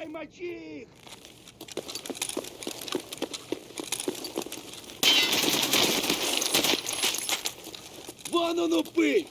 мочи их! Вон он упырь!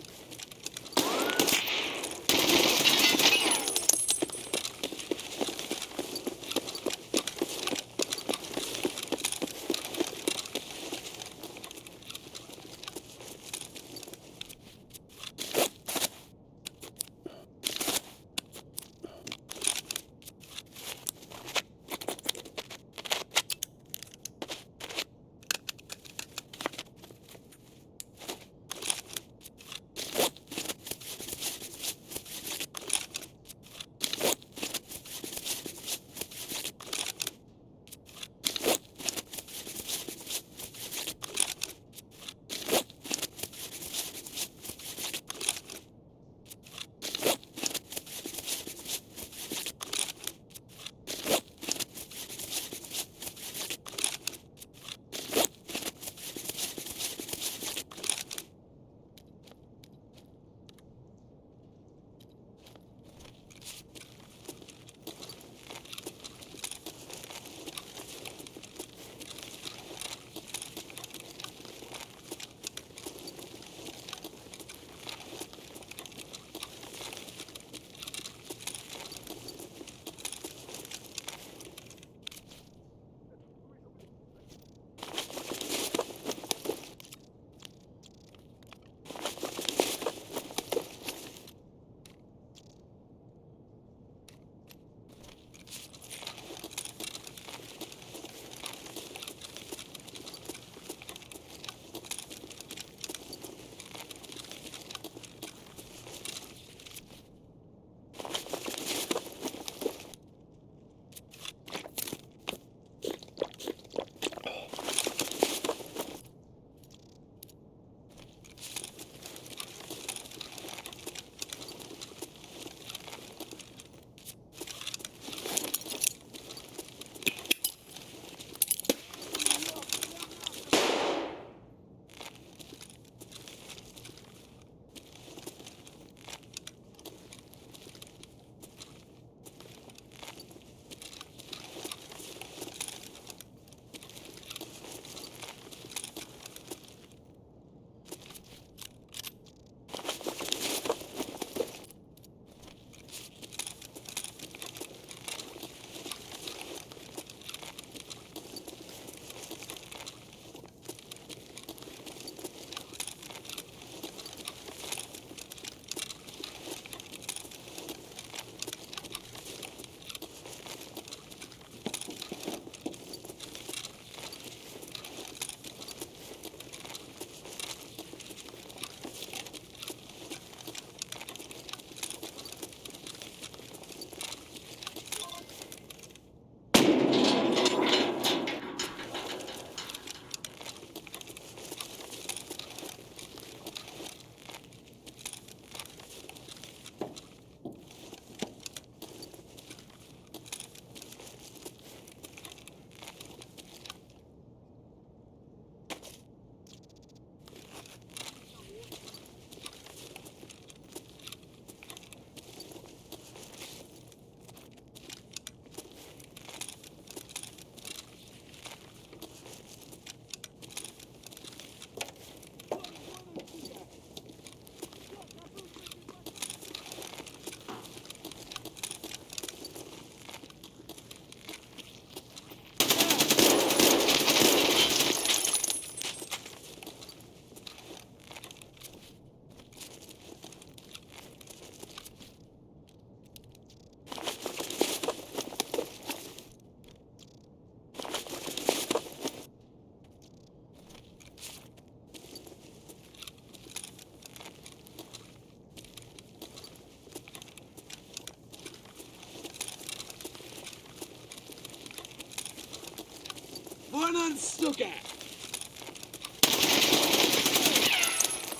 Вон он, сука!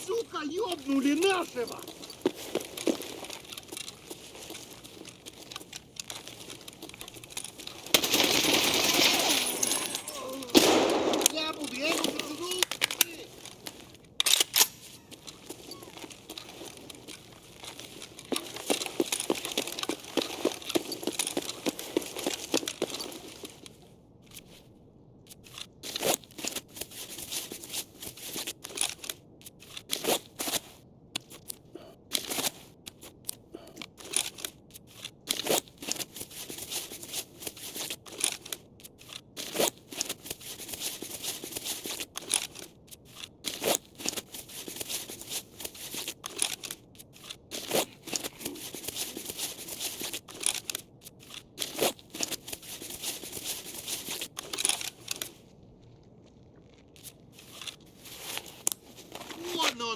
Сука, ёбнули нашего! Я буду, я его подтянул.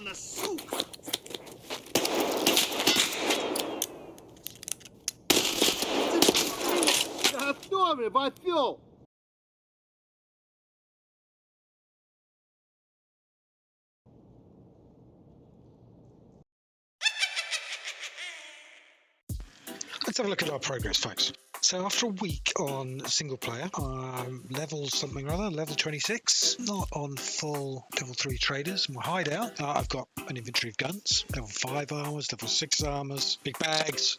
Вона, сука! Готовы, вопёл! Let's have a look at our progress, folks. So after a week on single player, level something or other, level 26, not on full level 3 traders. My hideout, I've got an inventory of guns, level 5 armors, level 6 armors, big bags,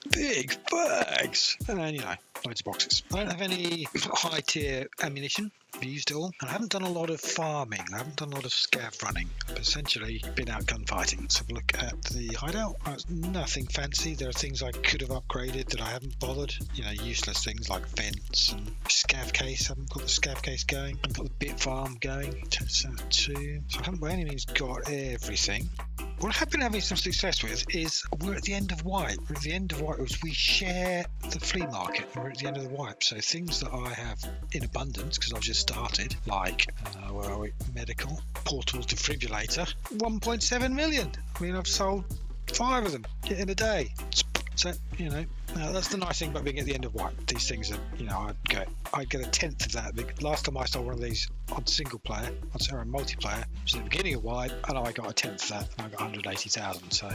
and loads of boxes. I don't have any high tier ammunition. I've used it all, and I haven't done a lot of farming. I haven't done a lot of scav running, but essentially been out gunfighting. Let's have a look at the hideout. It's nothing fancy. There are things I could have upgraded that I haven't bothered. Useless things like vents and scav case. I haven't got the scav case going. I haven't got the bit farm going. 2. So I haven't by any means got everything. What I have been having some success with is we're at the end of wipe. We're at the end of wipe. We share the flea market. We're at the end of the wipe. So things that I have in abundance, because I've just started, like, where are we? Medical, portable defibrillator, 1.7 million. I mean, I've sold 5 of them in a day. So, that's the nice thing about being at the end of wipe. These things are, I'd get a tenth of that. The last time I sold one of these on single player, on multiplayer, was at the beginning of wipe, and I got a tenth of that, and I got 180,000. So,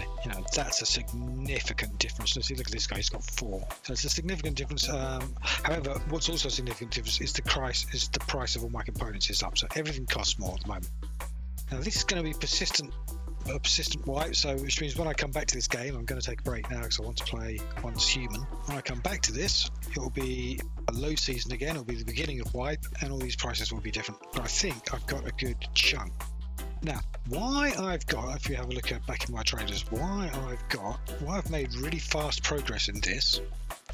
that's a significant difference. Let's see, look at this guy, he's got 4. So it's a significant difference. However, what's also a significant difference is the price of all my components is up. So everything costs more at the moment. Now, this is going to be a persistent wipe, so which means when I come back to this game, I'm going to take a break now because I want to play once human. When I come back to this, it will be a low season again. It'll be the beginning of wipe, and all these prices will be different. But I think I've got a good chunk. Now, if you have a look at back in my traders, why I've made really fast progress in this.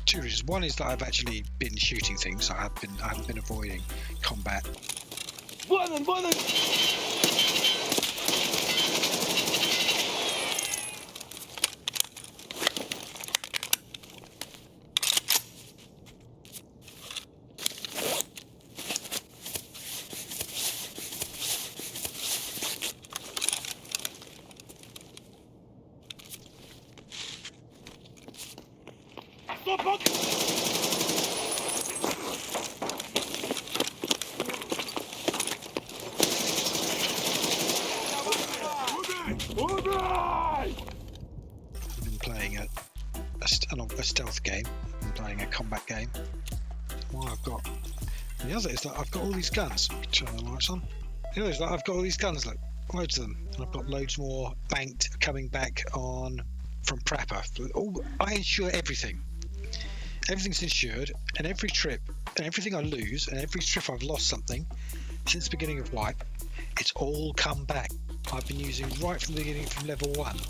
2 reasons. One is that I've actually been shooting things. I haven't been avoiding combat. Вон он! I've been playing a stealth game. I've been playing a combat game. The other is that I've got all these guns. Turn the lights on. The other is that I've got all these guns, look, loads of them. And I've got loads more banked coming back on from Prapper. I insure everything. Everything's insured, and every trip, and everything I lose, and every trip I've lost something since the beginning of wipe, it's all come back. I've been using right from the beginning, from level 1.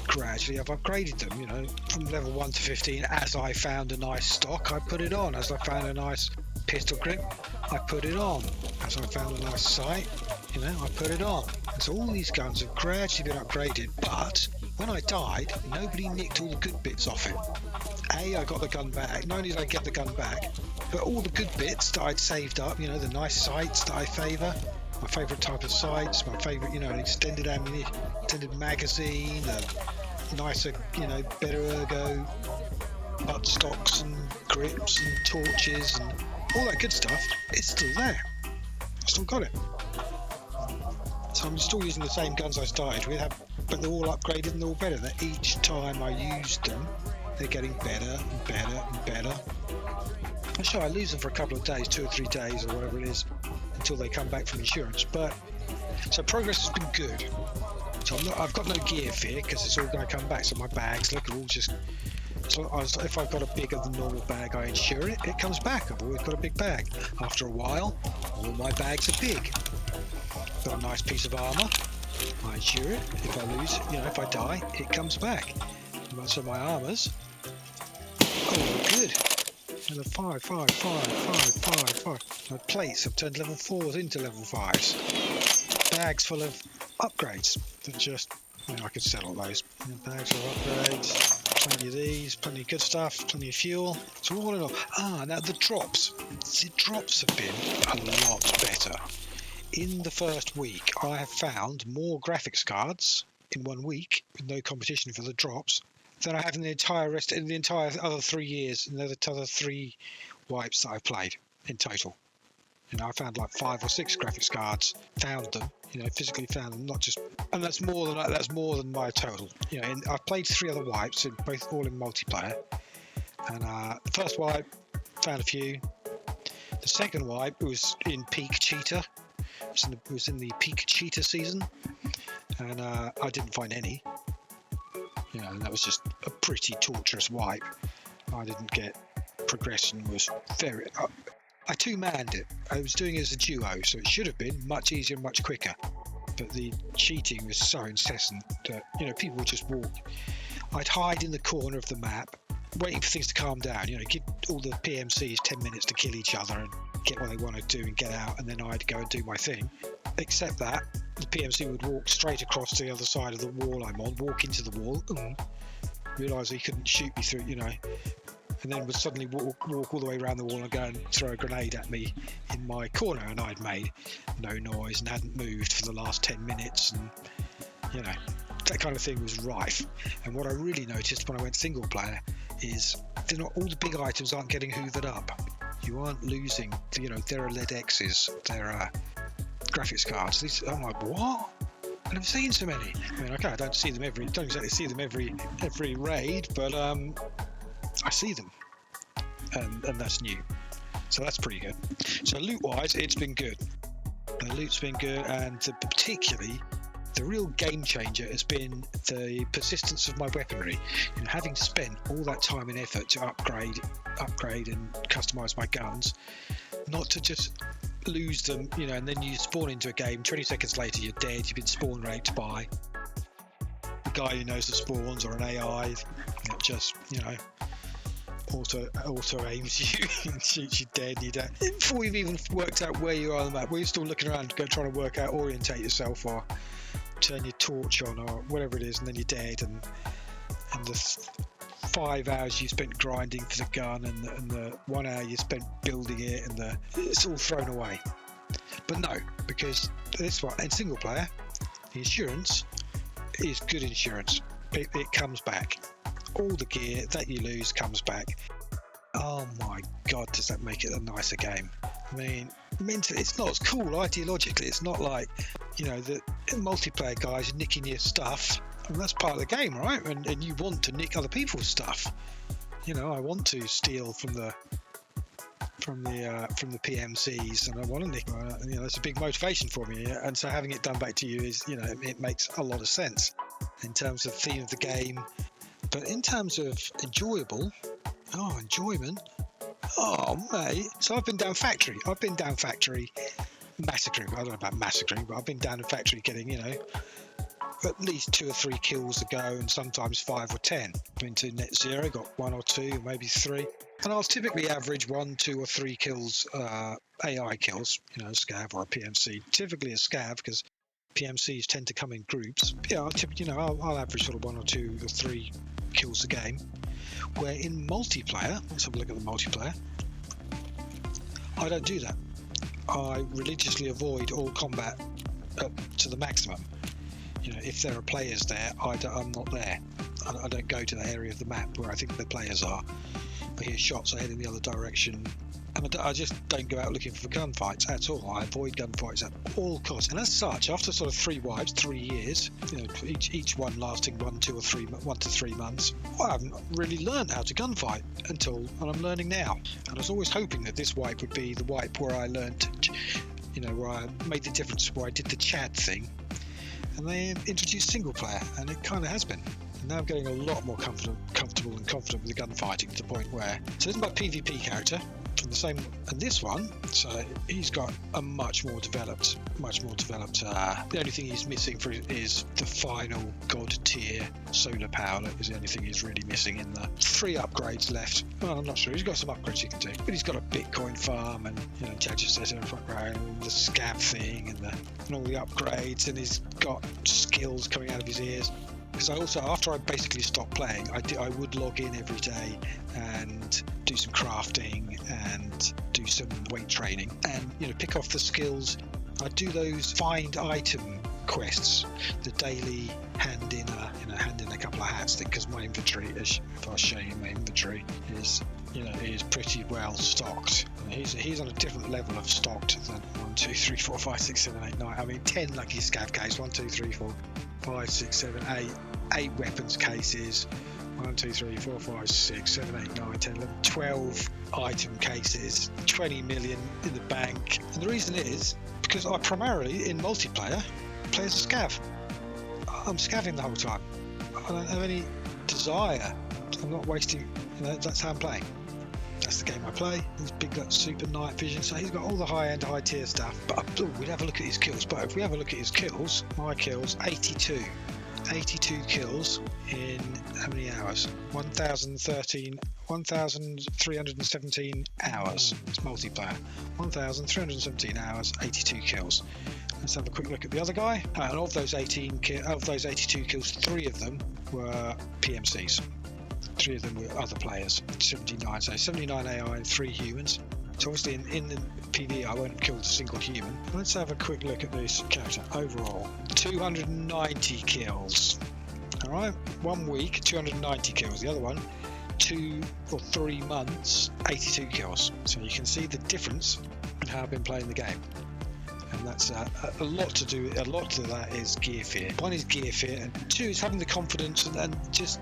Gradually I've upgraded them, from level 1 to 15. As I found a nice stock, I put it on. As I found a nice pistol grip, I put it on. As I found a nice sight, I put it on. And so all these guns have gradually been upgraded, but when I died, nobody nicked all the good bits off it. I got the gun back. Not only did I get the gun back, but all the good bits that I'd saved up, the nice sights that I favour, my favourite type of sights, my favourite, an extended ammunition, extended magazine, a nicer, better ergo butt stocks and grips and torches and all that good stuff. It's still there. I still got it. So I'm still using the same guns I started with, but they're all upgraded and they're all better. That each time I used them, they're getting better and better and better. I'm sure I lose them for a couple of days, 2 or 3 days or whatever it is, until they come back from insurance. So progress has been good. So I've got no gear fear because it's all going to come back. So my bags, look, are all just. So if I've got a bigger than normal bag, I insure it. It comes back. I've always got a big bag. After a while, all my bags are big. Got a nice piece of armor. I insure it. If I lose, if I die, it comes back. So my armors. Oh, good. Level 5. My plates have turned level 4s into level 5s. Bags full of upgrades that just, I could sell all those. Bags full of upgrades, plenty of these, plenty of good stuff, plenty of fuel. So all in all, now the drops. The drops have been a lot better. in the first week, I have found more graphics cards in 1 week with no competition for the drops than I have in the entire other 3 years, in the other 3 wipes that I've played in total. I found like 5 or 6 graphics cards, found them, physically found them, not just, and that's more than my total. I've played 3 other wipes, all in multiplayer, and the first wipe found a few. The second wipe was in peak cheetah. It was in the peak cheetah season, and I didn't find any. And that was just a pretty torturous wipe. I didn't get progression. Was very. I two-manned it. I was doing it as a duo, so it should have been much easier and much quicker. But the cheating was so incessant that people would just walk. I'd hide in the corner of the map, waiting for things to calm down. Give all the PMCs 10 minutes to kill each other and get what they want to do and get out, and then I'd go and do my thing. Except that the PMC would walk straight across to the other side of the wall I'm on, walk into the wall, realise he couldn't shoot me through, and then would suddenly walk all the way around the wall and go and throw a grenade at me in my corner, and I'd made no noise and hadn't moved for the last 10 minutes, and that kind of thing was rife. And what I really noticed when I went single player is all the big items aren't getting hoovered up. You aren't losing, there are lead X's, there are graphics cards. I'm like, what? I've never seen so many. I mean, okay, I don't exactly see them every raid, but I see them, and that's new, so that's pretty good. So loot-wise, it's been good. The loot's been good, and particularly the real game changer has been the persistence of my weaponry. Having spent all that time and effort to upgrade and customize my guns, not to just lose them, and then you spawn into a game, 20 seconds later you're dead, you've been spawn raped by the guy who knows the spawns, or an AI that just, auto aims you and shoots you dead, and you don't, before you've even worked out where you are on the map, where you're still looking around trying to work out, orientate yourself, or turn your torch on, or whatever it is, and then you're dead, and the 5 hours you spent grinding for the gun, and the 1 hour you spent building it, and it's all thrown away. But no, because this one in single player, the insurance is good insurance. It comes back. All the gear that you lose comes back. Oh my god, does that make it a nicer game? I mean, mentally, it's not as cool ideologically. It's not like, the multiplayer guys nicking your stuff. I mean, that's part of the game, right? And you want to nick other people's stuff. I want to steal from the PMCs, and I want to nick. That's a big motivation for me. And so having it done back to you is, it makes a lot of sense in terms of theme of the game. But in terms of enjoyment, mate. So I've been down factory massacring. I don't know about massacring, but I've been down in factory getting, at least 2 or 3 kills a go, and sometimes 5 or 10. Been to net zero, got 1 or 2, maybe 3. And I'll typically average 1, 2 or 3 kills, AI kills, a scav or a PMC. Typically a scav, because PMCs tend to come in groups. Yeah, I'll average sort of 1 or 2 or 3 kills a game. Where in multiplayer, let's have a look at the multiplayer, I don't do that. I religiously avoid all combat up to the maximum. If there are players there, I'm not there. I don't go to the area of the map where I think the players are. I hear shots, I head in the other direction, and I just don't go out looking for gunfights at all. I avoid gunfights at all costs. And as such, after sort of 3 wipes, 3 years, each one lasting 1 to 3 months, I haven't really learned how to gunfight and I'm learning now. And I was always hoping that this wipe would be the wipe where I learned, where I made the difference, where I did the Chad thing, and they introduced single player, and it kind of has been. And now I'm getting a lot more comfortable and confident with the gunfighting, to the point where, so this is my PvP character from the same, and this one, so he's got a much more developed. The only thing he's missing is the final god tier solar power. That is the only thing he's really missing in the 3 upgrades left. Well, I'm not sure. He's got some upgrades he can do, but he's got a Bitcoin farm, and Judges and the scav thing, and all the upgrades, and he's got skills coming out of his ears. Because I also, after I basically stopped playing, I would log in every day and do some crafting and do some weight training, and pick off the skills I do those find item quests, the daily hand in a couple of hats thing, because my inventory, if I show you my inventory, is pretty well stocked. He's on a different level of stocked than 1, 2, 3, 4, 5, 6, 7, 8, 9. I mean, 10 lucky scav cases. 1, 2, 3, 4, 5, 6, 7, 8. 8 weapons cases. 1, 2, 3, 4, 5, 6, 7, 8, 9, 10, 11, 12 item cases. 20 million in the bank. And the reason is because I primarily, in multiplayer, play as a scav. I'm scavving the whole time. I don't have any desire. I'm not wasting. That's how I'm playing. That's the game I play. He's big, like, super night vision, so he's got all the high-end, high-tier stuff. But we'd have a look at his kills. But if we have a look at his kills, my kills, 82 kills in how many hours? 1,317 hours. It's multiplayer. 1,317 hours, 82 kills. Let's have a quick look at the other guy. And of those 82 kills, 3 of them were PMCs. 3 of them were other players. 79, so 79 AI and 3 humans. So obviously in the PvE I won't have killed a single human. Let's have a quick look at this character. Overall, 290 kills. Alright, 1 week, 290 kills. The other one, 2 or 3 months, 82 kills. So you can see the difference in how I've been playing the game. And that's a lot to do. A lot of that is gear fear. 1 is gear fear, and 2 is having the confidence and just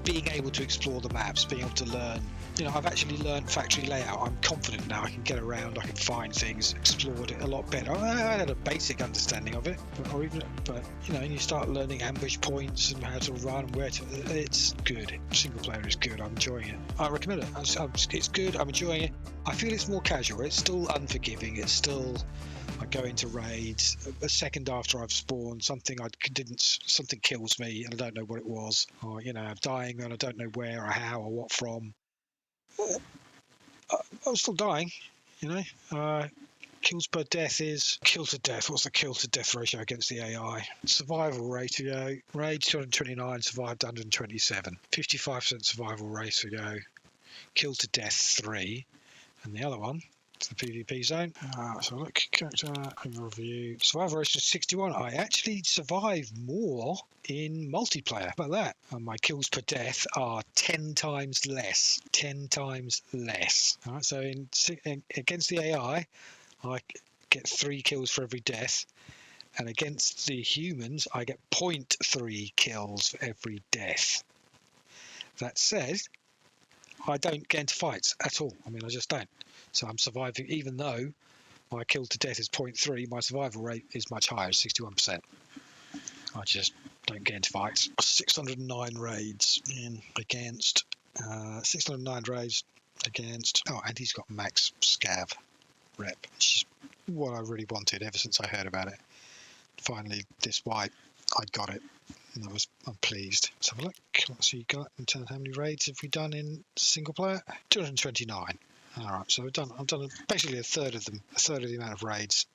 being able to explore the maps, being able to learn. I've actually learned factory layout. I'm confident now. I can get around. I can find things. Explored it a lot better. I had a basic understanding of it, but you start learning ambush points and how to run, where to. It's good. Single player is good. I'm enjoying it. I recommend it. It's good. I'm enjoying it. I feel it's more casual. It's still unforgiving. It's still. I go into raids a second after I've spawned, something kills me and I don't know what it was, or I'm dying and I don't know where or how or what from. I'm still dying, kills per death is kill to death. What's the kill to death ratio against the AI? Survival ratio, rage 229, survived 127, 55% survival ratio, kill to death 3, and the other one. To the PvP zone. So look, character overview. Survival ratio 61. I actually survive more in multiplayer. How about that? And my kills per death are 10 times less. 10 times less. All right. So against the AI, I get 3 kills for every death, and against the humans, I get 0.3 kills for every death. That said, I don't get into fights at all. I just don't. So I'm surviving, even though my kill to death is 0.3, my survival rate is much higher, 61%. I just don't get into fights. 609 raids against, 609 raids against, and he's got max scav rep, which is what I really wanted ever since I heard about it. Finally, this wipe, I got it. And I'm pleased. Let's have a look. Let's see, in terms of how many raids have we done in single player? 229. All right, so I've done basically a third of them, a third of the amount of raids.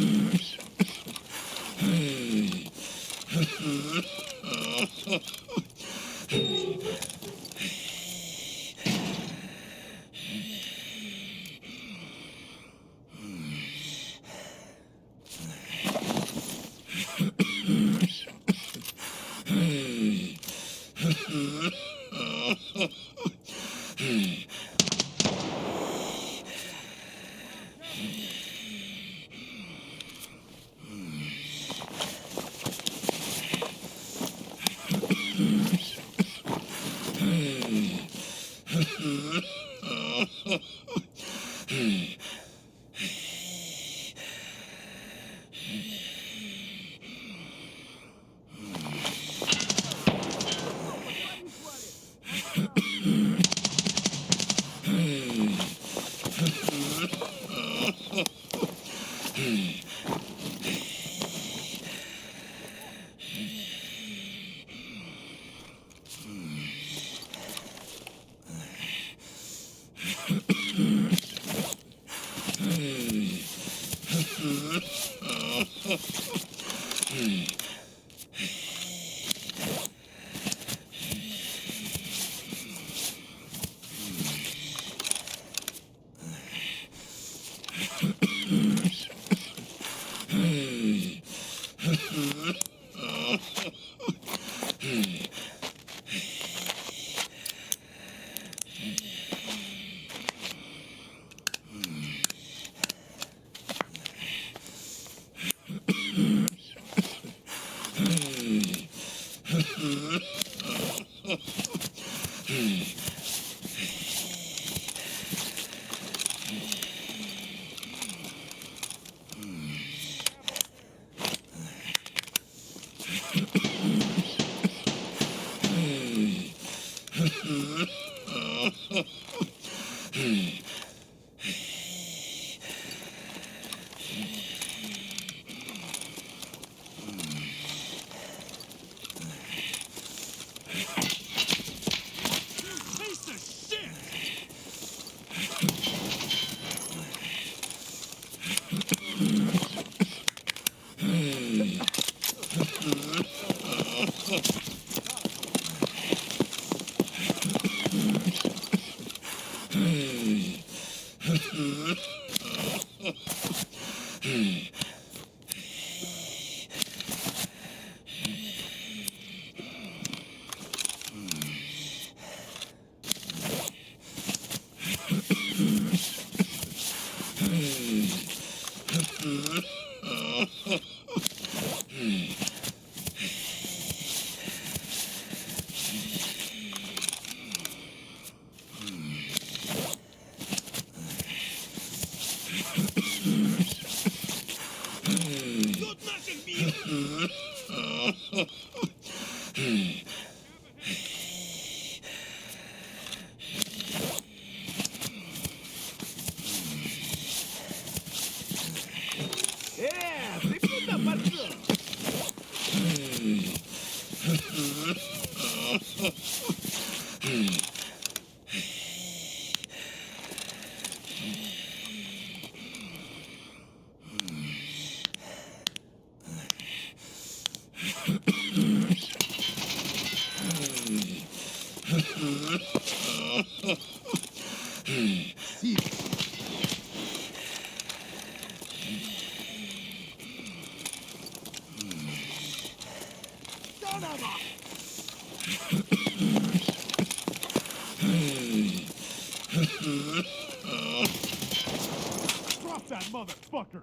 Drop that motherfucker!